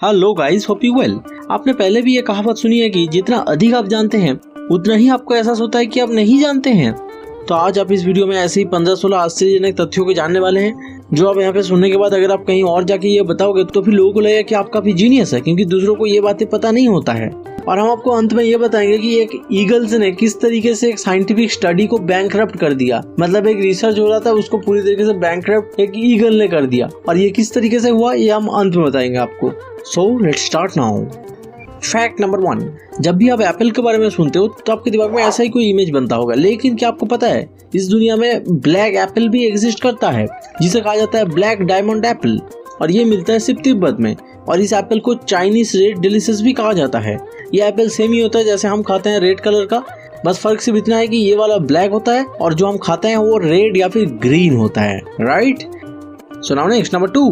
Hello guys, hope you well. आपने पहले भी ये कहावत सुनी है कि जितना अधिक आप जानते हैं उतना ही आपको एहसास होता है कि आप नहीं जानते हैं। तो आज आप इस वीडियो में ऐसे ही 15-16 आश्चर्यजनक तथ्यों को जानने वाले हैं, जो आप यहाँ पे सुनने के बाद अगर आप कहीं और जाके ये बताओगे तो फिर लोगों को लगेगा कि आप काफी जीनियस है, क्योंकि दूसरों को ये बातें पता नहीं होता है। और हम आपको अंत में ये बताएंगे कि एक ईगल्स ने किस तरीके से एक साइंटिफिक स्टडी को बैंकरप्ट कर दिया। मतलब एक रिसर्च हो रहा था, उसको पूरी तरीके से बैंकरप्ट एक ईगल ने कर दिया, और ये किस तरीके से हुआ ये हम अंत में बताएंगे आपको। So let's start now. Fact number 1, जब भी आप एप्पल के बारे में सुनते हो तो आपके दिमाग में ऐसा ही कोई इमेज बनता होगा, लेकिन क्या आपको पता है इस दुनिया में ब्लैक एप्पल भी एग्जिस्ट करता है, जिसे कहा जाता है ब्लैक डायमंड एप्पल, और ये मिलता है सिर्फ तिब्बत में। और इस एप्पल को चाइनीज रेड डिलीशियस भी कहा जाता है। ये एप्पल सेम ही होता है जैसे हम खाते हैं रेड कलर का, बस फर्क सिर्फ इतना है कि ये वाला ब्लैक होता है और जो हम खाते हैं वो रेड या फिर ग्रीन होता है, right. So now next number 2,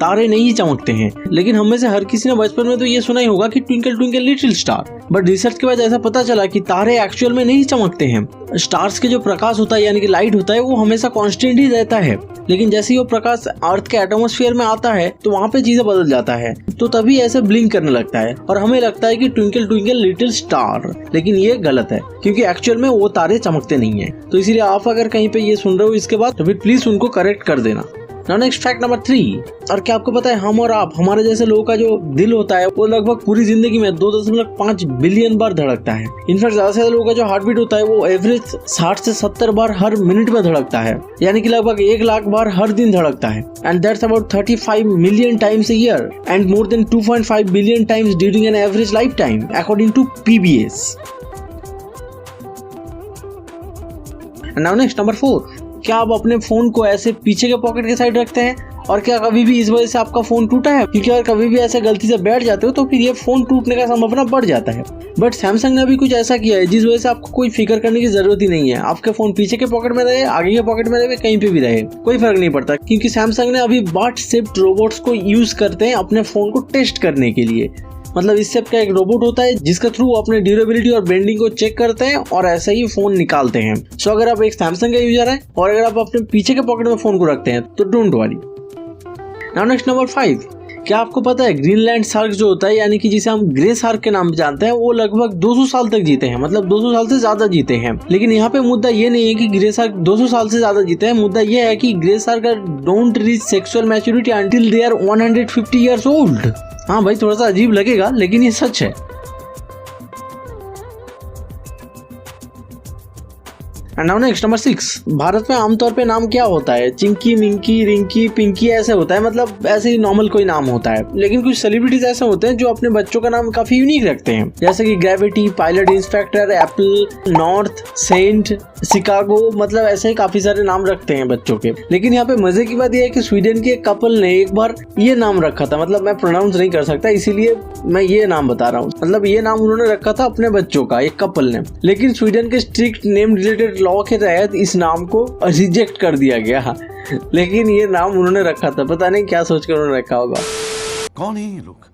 तारे नहीं चमकते हैं, लेकिन हम में से हर किसी ने बचपन में तो ये सुना ही होगा कि twinkle twinkle little star. But research के बाद ऐसा पता चला कि तारे एक्चुअल में नहीं चमकते हैं। स्टार्स के जो प्रकाश होता है यानी कि लाइट होता है वो हमेशा कांस्टेंट ही रहता है, लेकिन जैसे ही वो प्रकाश अर्थ के एटमॉस्फेयर में आता है तो वहाँ पे चीजें बदल जाता है, तो तभी ऐसे ब्लिंक करने लगता है और हमें लगता है कि ट्विंकल ट्विंकल लिटिल स्टार। लेकिन ये गलत है, क्योंकि एक्चुअल में वो तारे चमकते नहीं है। तो इसीलिए आप अगर कहीं पे ये सुन रहे हो इसके बाद तो फिर प्लीज उनको करेक्ट कर देना। नेक्स्ट फैक्ट नंबर 3, और क्या आपको पता है हम और आप, हमारे जैसे लोगों का जो दिल होता है वो लगभग पूरी जिंदगी में 2.5 बिलियन बार धड़कता है। इनफैक्ट ज्यादा से ज्यादा लोगों का जो हार्ट बीट होता है वो एवरेज 60 से 70 बार हर मिनट में धड़कता है, यानी कि लगभग 1 लाख बार हर दिन धड़कता है। And that's about 35 million times a year and more than 2.5 billion times during an average life time according to PBS। Now next number 4, क्या आप अपने फोन को ऐसे पीछे के पॉकेट के साइड रखते हैं? और क्या कभी भी इस वजह से आपका फोन टूटा है? क्योंकि अगर कभी भी ऐसे गलती से बैठ जाते हो तो फिर ये फोन टूटने का संभावना बढ़ जाता है। बट सैमसंग ने भी कुछ ऐसा किया है जिस वजह से आपको कोई फिक्र करने की जरूरत ही नहीं है। आपके फोन पीछे के पॉकेट में रहे, आगे के पॉकेट में रहे, कहीं पे भी रहे, कोई फर्क नहीं पड़ता, क्योंकि सैमसंग ने अभी बॉट शिफ्ट रोबोट्स को यूज करते हैं अपने फोन को टेस्ट करने के लिए। मतलब इससे का एक रोबोट होता है जिसके थ्रू अपने ड्यूरेबिलिटी और बेंडिंग को चेक करते हैं और ऐसे ही फोन निकालते हैं। सो अगर आप एक सैमसंग का यूजर हैं और अगर आप अपने पीछे के पॉकेट में फोन को रखते हैं तो don't worry. Now next number 5, क्या आपको पता है ग्रीनलैंड शार्क जो होता है, यानी कि जिसे हम ग्रे शार्क के नाम से जानते हैं, वो लगभग 200 साल तक जीते हैं। मतलब 200 साल से ज्यादा जीते हैं। लेकिन यहाँ पे मुद्दा ये नहीं है कि ग्रे शार्क 200 साल से ज्यादा जीते हैं, मुद्दा ये है कि grey shark don't reach sexual maturity until they are 150 years old. हाँ भाई, थोड़ा सा अजीब लगेगा लेकिन ये सच है। नाउ नेक्स्ट नंबर 6, भारत में आमतौर पे नाम क्या होता है? चिंकी, मिंकी, रिंकी, पिंकी ऐसे होता है, मतलब ऐसे ही नॉर्मल कोई नाम होता है। लेकिन कुछ सेलिब्रिटीज ऐसे होते हैं जो अपने बच्चों का नाम काफी यूनिक रखते हैं, जैसे कि gravity, pilot, inspector, apple, north, saint, Chicago, मतलब ऐसे ही काफी सारे नाम रखते हैं बच्चों के। लेकिन यहाँ पे मजे की बात यह है कि स्वीडन के एक कपल ने एक बार ये नाम रखा था, मतलब मैं प्रोनाउंस नहीं कर सकता इसीलिए मैं ये नाम बता रहा हूँ। मतलब ये नाम उन्होंने रखा था अपने बच्चों का, एक कपल ने, लेकिन स्वीडन के स्ट्रिक्ट नेम रिलेटेड लॉ के तहत इस नाम को रिजेक्ट कर दिया गया। लेकिन ये नाम उन्होंने रखा था, पता नहीं क्या सोचकर उन्होंने रखा होगा। कौन है ये लोग,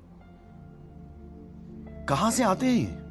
कहां से आते हैं?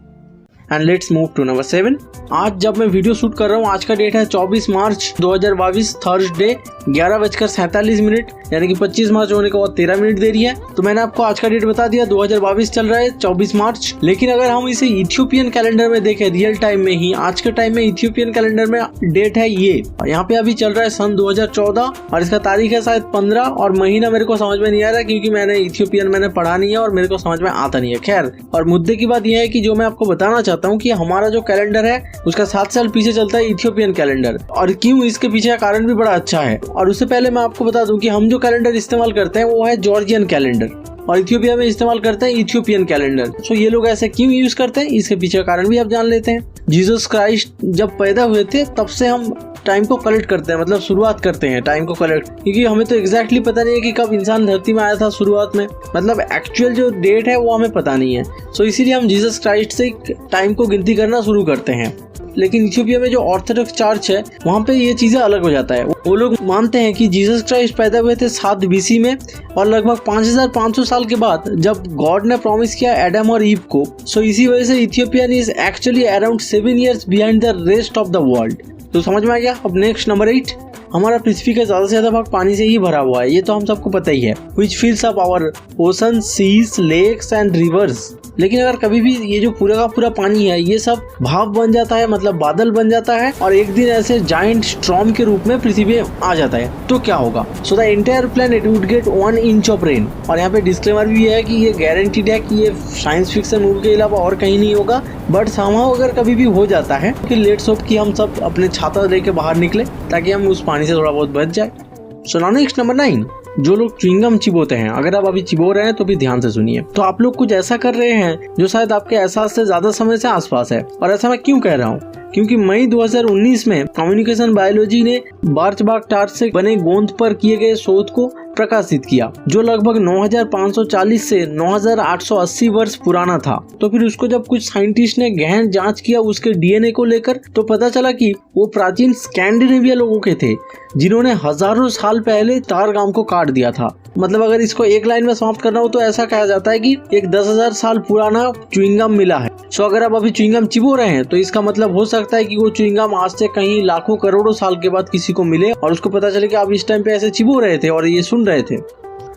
And let's move to number 7। आज जब मैं वीडियो शूट कर रहा हूँ, आज का डेट है 24 मार्च 2022, थर्सडे, 11:47, यानी कि 25 मार्च होने के बाद 13 मिनट देरी है। तो मैंने आपको आज का डेट बता दिया, 2022 चल रहा है, 24 मार्च। लेकिन अगर हम इसे इथियोपियन कैलेंडर में देखें, रियल टाइम में ही, आज के टाइम में इथियोपियन कैलेंडर में डेट है ये, यहाँ पे अभी चल रहा है सन 2014 और इसका तारीख है शायद 15, और महीना मेरे को समझ में नहीं आ रहा क्योंकि मैंने इथियोपियन मैंने पढ़ा नहीं है और मेरे को समझ में आता नहीं है। खैर, और मुद्दे की बात यह है कि जो मैं आपको बताना चाहता हूँ कि हमारा जो कैलेंडर है उसका 7 साल पीछे चलता है इथियोपियन कैलेंडर, और क्यों, इसके पीछे का कारण भी बड़ा अच्छा है। और उससे पहले मैं आपको बता दूं कि हम जो कैलेंडर इस्तेमाल करते हैं वो है जॉर्जियन कैलेंडर, और इथियोपिया में इस्तेमाल करते हैं इथियोपियन कैलेंडर। सो ये लोग ऐसे क्यों यूज करते हैं, इसके पीछे का कारण भी आप जान लेते हैं। जीसस क्राइस्ट जब पैदा हुए थे तब से हम टाइम को कलेक्ट करते हैं, मतलब शुरुआत करते हैं टाइम को कलेक्ट, क्योंकि हमें तो एग्जैक्टली पता नहीं है कि कब इंसान धरती में आया था शुरुआत में, मतलब एक्चुअल जो डेट है वो हमें पता नहीं है। सो इसीलिए हम जीसस क्राइस्ट से टाइम को गिनती करना शुरू करते हैं। लेकिन इथियोपिया में जो ऑर्थोडॉक्स चर्च है वहाँ पे ये चीजें अलग हो जाता है। वो लोग मानते हैं कि जीसस क्राइस्ट पैदा हुए थे 7 BC में, और लगभग 5500 साल के बाद जब गॉड ने प्रॉमिस किया एडम और ईव को। सो इसी वजह से Ethiopian is actually around 7 years behind the rest of the world. तो समझ में आ गया। अब नेक्स्ट नंबर 8, हमारा पृथ्वी का ज्यादा से ज्यादा भाग पानी से ही भरा हुआ है, ये तो हम सबको पता ही है। Which fills up our ocean, seas, lakes and rivers। लेकिन अगर कभी भी ये जो पूरा का पूरा पानी है ये सब भाप बन जाता है, मतलब बादल बन जाता है, और एक दिन ऐसे जाइंट स्टॉर्म के रूप में पृथ्वी पे आ जाता है, तो क्या होगा? So the entire planet would get 1 inch of rain. और यहाँ पे डिस्क्लेमर भी है कि ये गारंटीड है कि ये साइंस फिक्शन मूवी के अलावा और कहीं नहीं होगा, बट समहाउ अगर कभी भी हो जाता है कि लेट्स होप कि हम सब अपने छाता लेके बाहर निकले ताकि हम उस पानी से थोड़ा बहुत बच जाए। सो नाउ नेक्स्ट नंबर 9, जो लोग च्युइंगम चिबोते हैं, अगर आप अभी चिबो रहे हैं तो भी ध्यान से सुनिए। तो आप लोग कुछ ऐसा कर रहे हैं जो शायद आपके एहसास से ज्यादा समय से आसपास है। और ऐसा मैं क्यों कह रहा हूँ? क्योंकि मई 2019 में कम्युनिकेशन बायोलॉजी ने बार्चबाग टार्च से बने गोंद पर किए गए शोध को प्रकाशित किया, जो लगभग 9540 से 9880 वर्ष पुराना था। तो फिर उसको जब कुछ साइंटिस्ट ने गहन जांच किया उसके डीएनए को लेकर, तो पता चला कि वो प्राचीन स्कैंडिनेविया लोगों के थे जिन्होंने हजारों साल पहले तारगाम को काट दिया था। मतलब अगर इसको एक लाइन में समाप्त करना हो तो ऐसा कहा जाता है कि एक 10,000 साल पुराना च्युइंगम मिला है। सो अगर आप अभी च्युइंगम चिबो रहे हैं तो इसका मतलब हो सकता है कि वो च्युइंगम आज से कहीं लाखों करोड़ों साल के बाद किसी को मिले और उसको पता चले कि आप इस टाइम पे ऐसे चिबो रहे थे और ये सुन रहे थे।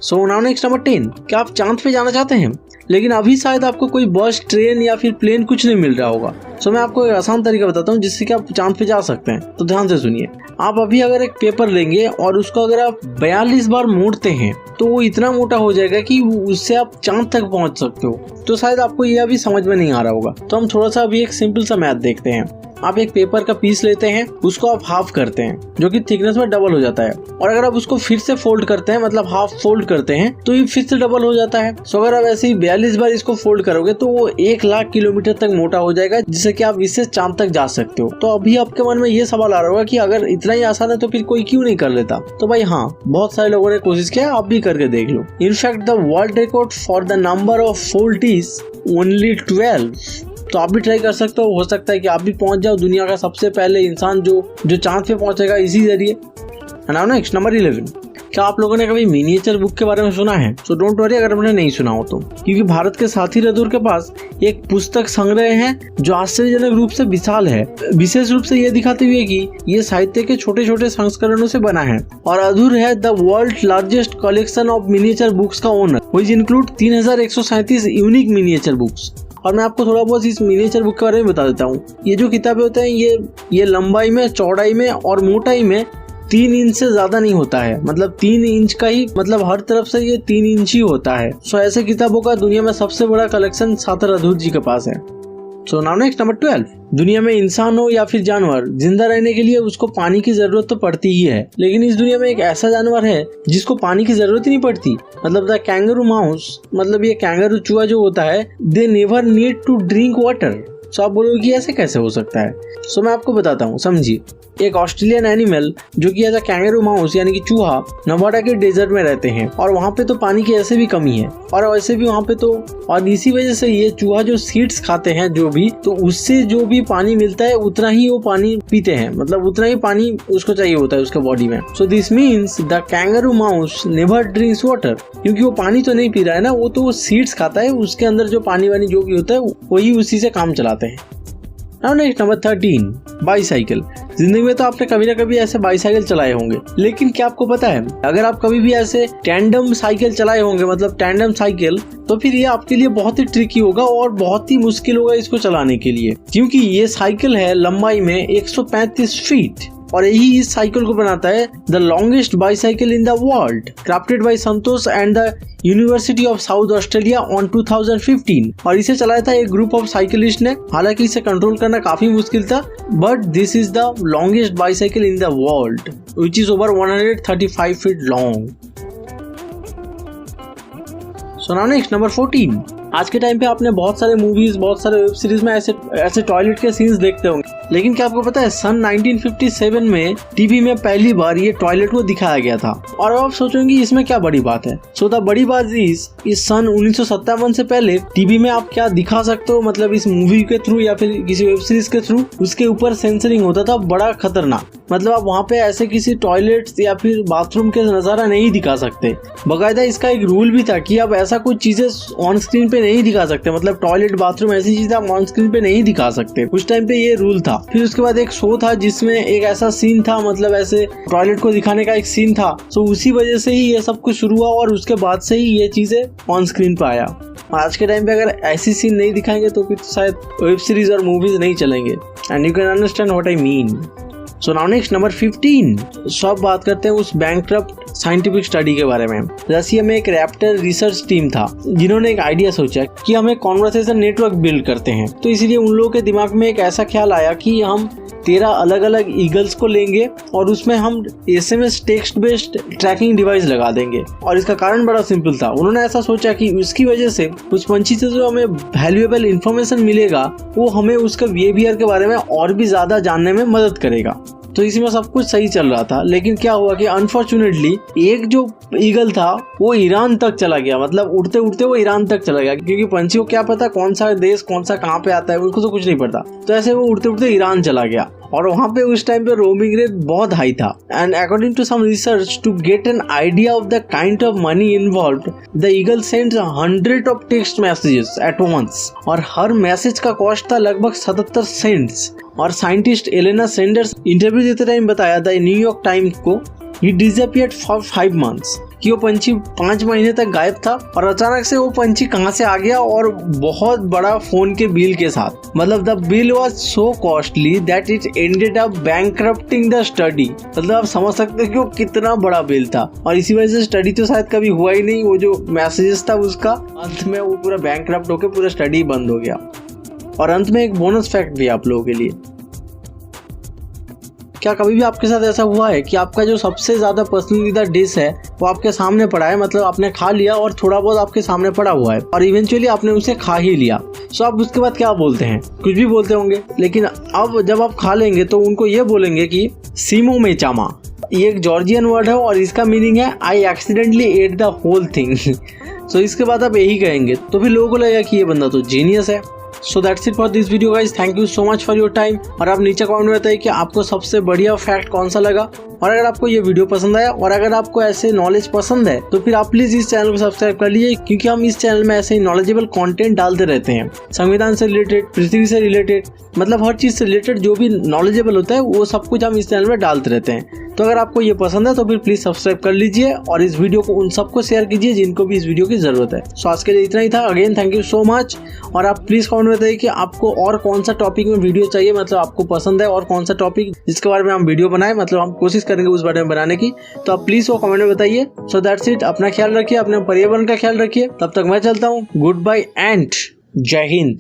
सो नाउ नेक्स्ट नंबर 10, क्या आप चांद पे जाना चाहते हैं? लेकिन अभी शायद आपको कोई बस, ट्रेन या फिर प्लेन कुछ नहीं मिल रहा होगा। सो मैं आपको एक आसान तरीका बताता हूँ जिससे कि आप चांद पे जा सकते हैं। तो ध्यान से सुनिए। आप अभी अगर एक पेपर लेंगे और उसको अगर आप 42 बार मोड़ते हैं तो वो इतना मोटा हो जाएगा कि उससे आप चांद तक पहुंच सकते हो। तो शायद आपको यह अभी समझ में नहीं आ रहा होगा। तो हम थोड़ा सा अभी एक सिंपल सा मैथ देखते हैं। आप एक पेपर का पीस लेते हैं, उसको आप हाफ करते हैं, जो कि थिकनेस में डबल हो जाता है। और अगर आप उसको फिर से फोल्ड करते हैं, मतलब हाफ फोल्ड करते हैं, तो ये फिर से डबल हो जाता है। सो अगर आप ऐसे ही 42 बार इसको फोल्ड करोगे तो वो 1 लाख किलोमीटर तक मोटा हो जाएगा, जिससे कि आप इससे चांद तक जा सकते हो। तो अभी आपके मन में ये सवाल आ रहा होगा कि अगर इतना ही आसान है तो फिर कोई क्यों नहीं कर लेता? तो भाई हाँ, बहुत सारे लोगों ने कोशिश किया, आप भी करके देख लो। In fact the world record for the number of fold is only 12। तो आप भी ट्राई कर सकते हो सकता है कि आप भी पहुंच जाओ दुनिया का सबसे पहले इंसान जो चांद पे पहुंचेगा इसी जरिए। नाउ नेक्स्ट नंबर 11, क्या आप लोगों ने कभी मिनिएचर बुक के बारे में सुना है? सो डोंट वरी अगर आपने नहीं सुना हो तो, क्योंकि भारत के साथी रदूर के पास एक पुस्तक संग्रह है जो आश्चर्यजनक रूप से विशाल है, विशेष रूप से ये दिखाते हुए कि ये साहित्य के छोटे छोटे संस्करणों से बना है। और अधूर है the world largest collection of miniature books का owner, which include 3137 unique miniature books. और मैं आपको थोड़ा बहुत इस मिनिएचर बुक के बारे में बता देता हूँ। ये जो किताबें होते हैं ये लंबाई में, चौड़ाई में और मोटाई में 3 इंच से ज्यादा नहीं होता है। मतलब 3 इंच का ही, मतलब हर तरफ से ये 3 इंच ही होता है। सो ऐसे किताबों का दुनिया में सबसे बड़ा कलेक्शन सातर अधूर जी के पास है। सो नाउ नेक्स्ट नंबर 12, दुनिया में इंसान हो या फिर जानवर, जिंदा रहने के लिए उसको पानी की जरूरत तो पड़ती ही है। लेकिन इस दुनिया में एक ऐसा जानवर है जिसको पानी की जरूरत ही नहीं पड़ती, मतलब द कैंगरू माउस, मतलब ये कैंगरू चूहा जो होता है, they never need to drink water. So आप बोलोगे कि ऐसे कैसे हो सकता है? सो मैं आपको बताता हूँ, समझिए। एक ऑस्ट्रेलियन एनिमल जो कि एज अ कैंगरू माउस यानी कि चूहा नवाडा के डेजर्ट में रहते हैं, और वहाँ पे तो पानी की ऐसे भी कमी है, और वैसे भी वहाँ पे तो, और इसी वजह से ये चूहा जो सीड्स खाते हैं जो भी, तो उससे जो भी पानी मिलता है उतना ही वो पानी पीते हैं, मतलब उतना ही पानी उसको चाहिए होता है उसके बॉडी में। So this means the kangaroo mouse never drinks water, क्योंकि वो पानी तो नहीं पी रहा है ना, वो तो वो सीड्स खाता है, उसके अंदर जो पानी वानी जो भी होता है वही उसी से काम चलाते हैं। Now next number 13, bicycle. जिंदगी में तो आपने कभी ना कभी ऐसे बाईसाइकिल चलाए होंगे, लेकिन क्या आपको पता है अगर आप कभी भी ऐसे टैंडम साइकिल चलाए होंगे, मतलब टैंडम साइकिल, तो फिर ये आपके लिए बहुत ही ट्रिकी होगा और बहुत ही मुश्किल होगा इसको चलाने के लिए, क्योंकि ये साइकिल है लंबाई में 135 फीट, और यही इस साइकिल को बनाता है the longest bicycle in the world, crafted by Santosh and the university of South Australia on 2015। और इसे चलाया था एक ग्रुप ऑफ साइकिलिस्ट ने। हालांकि इसे कंट्रोल करना काफी मुश्किल था, but this is the longest bicycle in the world which is over 135 feet long. So now next number 14, आज के टाइम पे आपने बहुत सारे मूवीज, बहुत सारे वेब सीरीज में ऐसे टॉयलेट के सीन्स देखते होंगे, लेकिन क्या आपको पता है सन 1957 में टीवी में पहली बार ये टॉयलेट को दिखाया गया था। और अब आप सोचेंगे इसमें क्या बड़ी बात है? सो द बड़ी बात इस सन 1957 से पहले टीवी में आप क्या दिखा सकते हो, मतलब इस मूवी के थ्रू या फिर किसी वेब सीरीज के थ्रू, उसके ऊपर सेंसरिंग होता था बड़ा खतरनाक। मतलब आप वहाँ पे ऐसे किसी टॉयलेट या फिर बाथरूम के नजारा नहीं दिखा सकते। बकायदा इसका एक रूल भी था कि आप ऐसा कुछ चीजें ऑन स्क्रीन पे पे नहीं दिखा सकते, मतलब टॉयलेट बाथरूम ऐसी चीज आप ऑन स्क्रीन पे नहीं दिखा सकते। उस टाइम पे ये रूल था। फिर उसके बाद एक शो था जिसमें एक ऐसा सीन था, मतलब ऐसे टॉयलेट को दिखाने का एक सीन था, तो उसी वजह से ही ये सब कुछ शुरू हुआ और उसके बाद से ही ये चीजें ऑन स्क्रीन पे आया। आज के टाइम पे अगर ऐसी सीन नहीं दिखाएंगे तो फिर शायद वेब सीरीज और मूवीज नहीं चलेंगे। And you can understand what I mean. So now next number 15। सो अब बात करते हैं उस बैंकक्रप्ट साइंटिफिक स्टडी के बारे में। रसिया में एक रैप्टर रिसर्च टीम था जिन्होंने एक आइडिया सोचा कि हम एक कॉन्वर्सेशन नेटवर्क बिल्ड करते हैं। तो इसीलिए उन लोगों के दिमाग में एक ऐसा ख्याल आया कि हम 13 अलग अलग ईगल्स को लेंगे और उसमें हम SMS text based tracking device लगा देंगे। और इसका कारण बड़ा सिंपल था। उन्होंने ऐसा सोचा कि उसकी वजह से उस पंछी से जो हमें वैल्यूएबल इंफॉर्मेशन मिलेगा वो हमें उसके बिहेवियर के बारे में और भी ज्यादा जानने में मदद करेगा। तो इसी में सब कुछ सही चल रहा था, लेकिन क्या हुआ कि अनफॉर्चुनेटली एक जो ईगल था वो ईरान तक चला गया। मतलब उड़ते उड़ते वो ईरान तक चला गया, क्योंकि पंछी को क्या पता कौन सा देश कौन सा कहाँ पे आता है, उसको तो कुछ नहीं पता। तो ऐसे वो उड़ते उड़ते ईरान चला गया और वहाँ पे उस टाइम पे रोमिंग रेट बहुत हाई था। And according to some research, to get an idea of the kind of money involved, the eagle sends 100 of text messages at once और हर मैसेज का कॉस्ट था लगभग 77 सेंट्स। और साइंटिस्ट एलेना सैंडर्स इंटरव्यू देते time बताया था New York times को, ही डिसअपियर्ड फॉर 5 months, कि वो पंछी 5 महीने तक गायब था और अचानक से वो पंछी कहां से आ गया और बहुत बड़ा फोन के बिल के साथ। मतलब the bill was so costly that it ended up bankrupting the study. मतलब आप समझ सकते हो कि वो कितना बड़ा बिल था और इसी वजह से स्टडी तो शायद कभी हुआ ही नहीं। वो जो मैसेजेस था उसका अंत में वो पूरा बैंकक्रप्ट होकर पूरा स्टडी बंद हो गया। और अंत में एक बोनस फैक्ट भी आप लोगों के लिए, क्या कभी भी आपके साथ ऐसा हुआ है कि आपका जो सबसे ज्यादा पसंदीदा डिश है वो आपके सामने पड़ा है, मतलब आपने खा लिया और थोड़ा बहुत आपके सामने पड़ा हुआ है और इवेंचुअली आपने उसे खा ही लिया। सो आप उसके बाद क्या बोलते हैं? कुछ भी बोलते होंगे, लेकिन अब जब आप खा लेंगे तो उनको ये बोलेंगे कि सीमो में चामा। ये एक जॉर्जियन वर्ड है और इसका मीनिंग है I accidentally ate the whole thing. So इसके बाद आप यही कहेंगे तो फिर लोगों को लगेगा कि ये बंदा तो जीनियस है। So that's it for this video guys. Thank you so much for your time। और आप नीचे कमेंट में बताइए कि आपको सबसे बढ़िया फैक्ट कौन सा लगा। और अगर आपको ये वीडियो पसंद आया और अगर आपको ऐसे नॉलेज पसंद है तो फिर आप प्लीज इस चैनल को सब्सक्राइब कर लीजिए, क्योंकि हम इस चैनल में ऐसे ही नॉलेजेबल कंटेंट डालते रहते हैं। संविधान से रिलेटेड, पृथ्वी से रिलेटेड, मतलब हर चीज से रिलेटेड जो भी नॉलेजेबल होता है वो सब कुछ हम इस चैनल में डालते रहते हैं। तो अगर आपको ये पसंद है तो फिर प्लीज सब्सक्राइब कर लीजिए और इस वीडियो को उन सबको शेयर कीजिए जिनको भी इस वीडियो की जरूरत है। सो आज के लिए इतना ही था। Again thank you so much. और आप प्लीज कमेंट में बताइए कि आपको और कौन सा टॉपिक में वीडियो चाहिए, मतलब आपको पसंद है और कौन सा टॉपिक जिसके बारे में हम वीडियो बनाए, मतलब हम कोशिश करेंगे उस बारे में बनाने की। तो आप प्लीज वो कमेंट में बताइए। So that's it. अपना ख्याल रखिए, अपने पर्यावरण का ख्याल रखिए। तब तक मैं चलता हूँ। गुड बाय एंड जय हिंद।